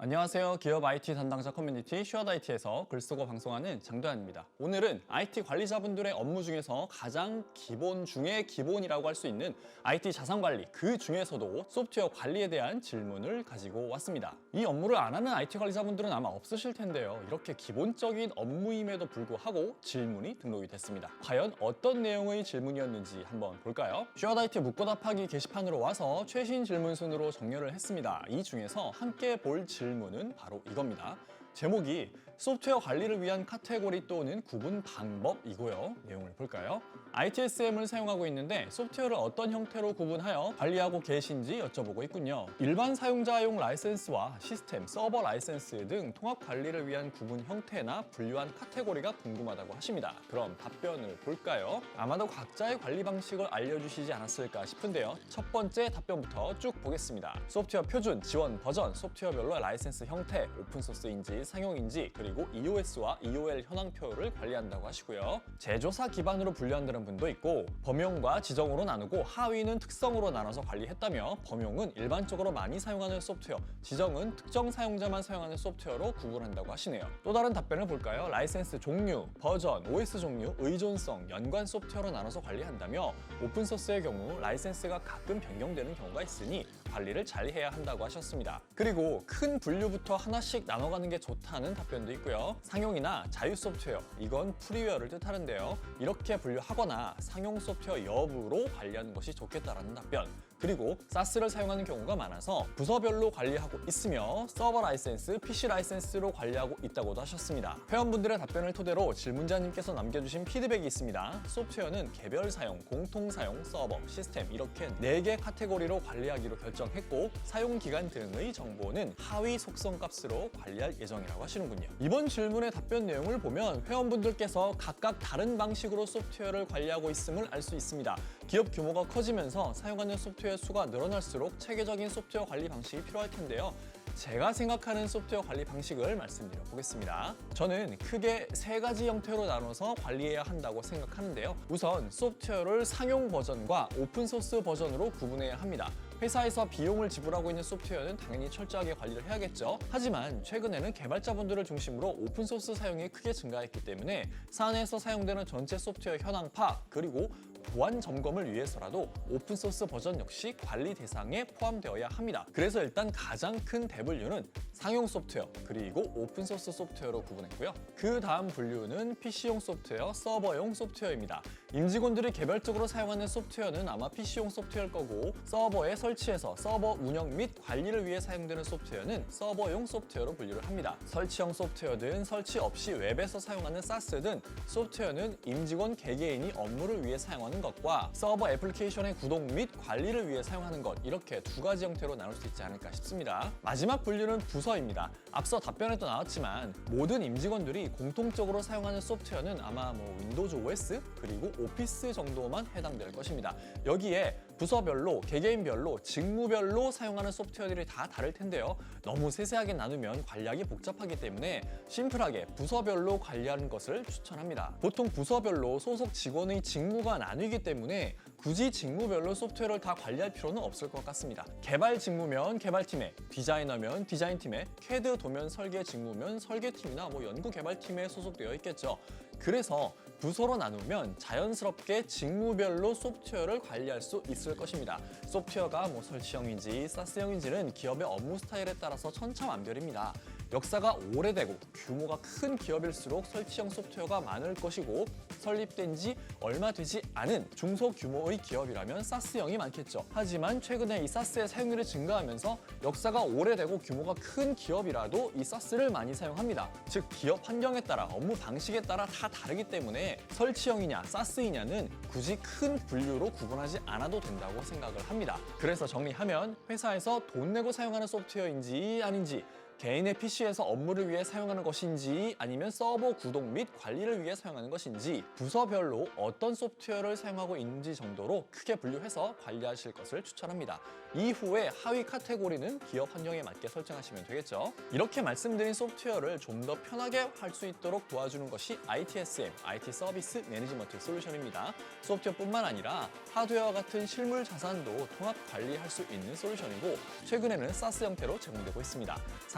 안녕하세요. 기업 IT 담당자 커뮤니티 슈어드IT에서 글쓰고 방송하는 장도연입니다. 오늘은 IT 관리자분들의 업무 중에서 가장 기본 중의 기본이라고 할 수 있는 IT 자산관리, 그 중에서도 소프트웨어 관리에 대한 질문을 가지고 왔습니다. 이 업무를 안 하는 IT 관리자분들은 아마 없으실 텐데요. 이렇게 기본적인 업무임에도 불구하고 질문이 등록이 됐습니다. 과연 어떤 내용의 질문이었는지 한번 볼까요? 슈어드IT 묻고 답하기 게시판으로 와서 최신 질문 순으로 정렬을 했습니다. 이 중에서 함께 볼 질문은 바로 이겁니다. 제목이 소프트웨어 관리를 위한 카테고리 또는 구분 방법이고요. 내용을 볼까요? ITSM을 사용하고 있는데 소프트웨어를 어떤 형태로 구분하여 관리하고 계신지 여쭤보고 있군요. 일반 사용자용 라이센스와 시스템, 서버 라이센스 등 통합 관리를 위한 구분 형태나 분류한 카테고리가 궁금하다고 하십니다. 그럼 답변을 볼까요? 아마도 각자의 관리 방식을 알려주시지 않았을까 싶은데요. 첫 번째 답변부터 쭉 보겠습니다. 소프트웨어 표준, 지원 버전, 소프트웨어별로 라이센스 형태, 오픈소스인지 상용인지, 그리고 EOS와 EOL 현황표를 관리한다고 하시고요. 제조사 기반으로 분류한다는 분도 있고, 범용과 지정으로 나누고 하위는 특성으로 나눠서 관리했다며 범용은 일반적으로 많이 사용하는 소프트웨어, 지정은 특정 사용자만 사용하는 소프트웨어로 구분한다고 하시네요. 또 다른 답변을 볼까요? 라이센스 종류, 버전, OS 종류, 의존성, 연관 소프트웨어로 나눠서 관리한다며 오픈소스의 경우 라이센스가 가끔 변경되는 경우가 있으니 관리를 잘 해야 한다고 하셨습니다. 그리고 큰 분류부터 하나씩 나눠가는 게 좋다는 답변도 있고요. 상용이나 자유 소프트웨어, 이건 프리웨어를 뜻하는데요. 이렇게 분류하거나 상용 소프트웨어 여부로 관리하는 것이 좋겠다라는 답변. 그리고 SaaS를 사용하는 경우가 많아서 부서별로 관리하고 있으며 서버 라이센스, PC 라이센스로 관리하고 있다고도 하셨습니다. 회원분들의 답변을 토대로 질문자님께서 남겨주신 피드백이 있습니다. 소프트웨어는 개별 사용, 공통 사용, 서버, 시스템 이렇게 4개 카테고리로 관리하기로 결정했고 사용 기간 등의 정보는 하위 속성 값으로 관리할 예정이라고 하시는군요. 이번 질문의 답변 내용을 보면 회원분들께서 각각 다른 방식으로 소프트웨어를 관리하고 있음을 알 수 있습니다. 기업 규모가 커지면서 사용하는 소프트웨어 수가 늘어날수록 체계적인 소프트웨어 관리 방식이 필요할 텐데요. 제가 생각하는 소프트웨어 관리 방식을 말씀드려 보겠습니다. 저는 크게 3가지 형태로 나눠서 관리해야 한다고 생각하는데요. 우선 소프트웨어를 상용 버전과 오픈소스 버전으로 구분해야 합니다. 회사에서 비용을 지불하고 있는 소프트웨어는 당연히 철저하게 관리를 해야겠죠. 하지만 최근에는 개발자분들을 중심으로 오픈소스 사용이 크게 증가했기 때문에 사내에서 사용되는 전체 소프트웨어 현황 파악, 그리고 보안 점검을 위해서라도 오픈소스 버전 역시 관리 대상에 포함되어야 합니다. 그래서 일단 가장 큰 대분류는 상용 소프트웨어 그리고 오픈소스 소프트웨어로 구분했고요. 그 다음 분류는 PC용 소프트웨어, 서버용 소프트웨어입니다. 임직원들이 개별적으로 사용하는 소프트웨어는 아마 PC용 소프트웨어일 거고, 서버에 설치해서 서버 운영 및 관리를 위해 사용되는 소프트웨어는 서버용 소프트웨어로 분류를 합니다. 설치형 소프트웨어든 설치 없이 웹에서 사용하는 SaaS든 소프트웨어는 임직원 개개인이 업무를 위해 사용하는 것과 서버 애플리케이션의 구동 및 관리를 위해 사용하는 것, 이렇게 2가지 형태로 나눌 수 있지 않을까 싶습니다. 마지막 분류는 부서입니다. 앞서 답변에도 나왔지만 모든 임직원들이 공통적으로 사용하는 소프트웨어는 아마 윈도우즈 OS 그리고 오피스 정도만 해당될 것입니다. 여기에 부서별로, 개개인별로, 직무별로 사용하는 소프트웨어들이 다 다를 텐데요. 너무 세세하게 나누면 관리하기 복잡하기 때문에 심플하게 부서별로 관리하는 것을 추천합니다. 보통 부서별로 소속 직원의 직무가 나뉘기 때문에 굳이 직무별로 소프트웨어를 다 관리할 필요는 없을 것 같습니다. 개발 직무면 개발팀에, 디자이너면 디자인팀에, CAD 도면 설계 직무면 설계팀이나 연구 개발팀에 소속되어 있겠죠. 그래서 부서로 나누면 자연스럽게 직무별로 소프트웨어를 관리할 수 있을 것입니다. 소프트웨어가 설치형인지 SaaS형인지는 기업의 업무 스타일에 따라서 천차만별입니다. 역사가 오래되고 규모가 큰 기업일수록 설치형 소프트웨어가 많을 것이고, 설립된 지 얼마 되지 않은 중소규모의 기업이라면 SaaS형이 많겠죠. 하지만 최근에 이 SaaS의 사용률이 증가하면서 역사가 오래되고 규모가 큰 기업이라도 이 SaaS를 많이 사용합니다. 즉 기업 환경에 따라, 업무 방식에 따라 다 다르기 때문에 설치형이냐 SaaS이냐는 굳이 큰 분류로 구분하지 않아도 된다고 생각을 합니다. 그래서 정리하면 회사에서 돈 내고 사용하는 소프트웨어인지 아닌지, 개인의 PC에서 업무를 위해 사용하는 것인지 아니면 서버 구동 및 관리를 위해 사용하는 것인지 부서별로 어떤 소프트웨어를 사용하고 있는지 정도로 크게 분류해서 관리하실 것을 추천합니다. 이후에 하위 카테고리는 기업 환경에 맞게 설정하시면 되겠죠. 이렇게 말씀드린 소프트웨어를 좀 더 편하게 할 수 있도록 도와주는 것이 ITSM, IT 서비스 매니지먼트 솔루션입니다. 소프트웨어뿐만 아니라 하드웨어와 같은 실물 자산도 통합 관리할 수 있는 솔루션이고, 최근에는 SaaS 형태로 제공되고 있습니다.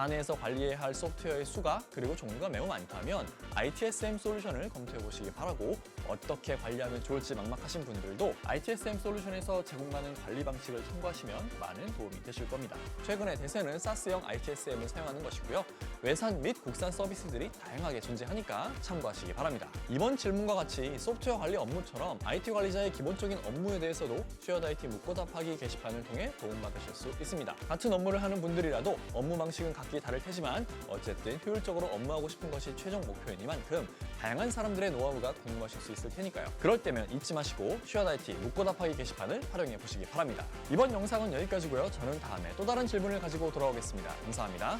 안에서 관리해야 할 소프트웨어의 수가 그리고 종류가 매우 많다면 ITSM 솔루션을 검토해 보시기 바라고, 어떻게 관리하면 좋을지 막막하신 분들도 ITSM 솔루션에서 제공하는 관리 방식을 참고하시면 많은 도움이 되실 겁니다. 최근에 대세는 SaaS형 ITSM을 사용하는 것이고요. 외산 및 국산 서비스들이 다양하게 존재하니까 참고하시기 바랍니다. 이번 질문과 같이 소프트웨어 관리 업무처럼 IT 관리자의 기본적인 업무에 대해서도 쉐어드 IT 묻고 답하기 게시판을 통해 도움받으실 수 있습니다. 같은 업무를 하는 분들이라도 업무 방식은 각기 다를 테지만 어쨌든 효율적으로 업무하고 싶은 것이 최종 목표이니만큼 다양한 사람들의 노하우가 궁금하실 수 있을 테니까요. 그럴 때면 잊지 마시고 쉐어드 IT 묻고 답하기 게시판을 활용해 보시기 바랍니다. 이번 영상은 여기까지고요. 저는 다음에 또 다른 질문을 가지고 돌아오겠습니다. 감사합니다.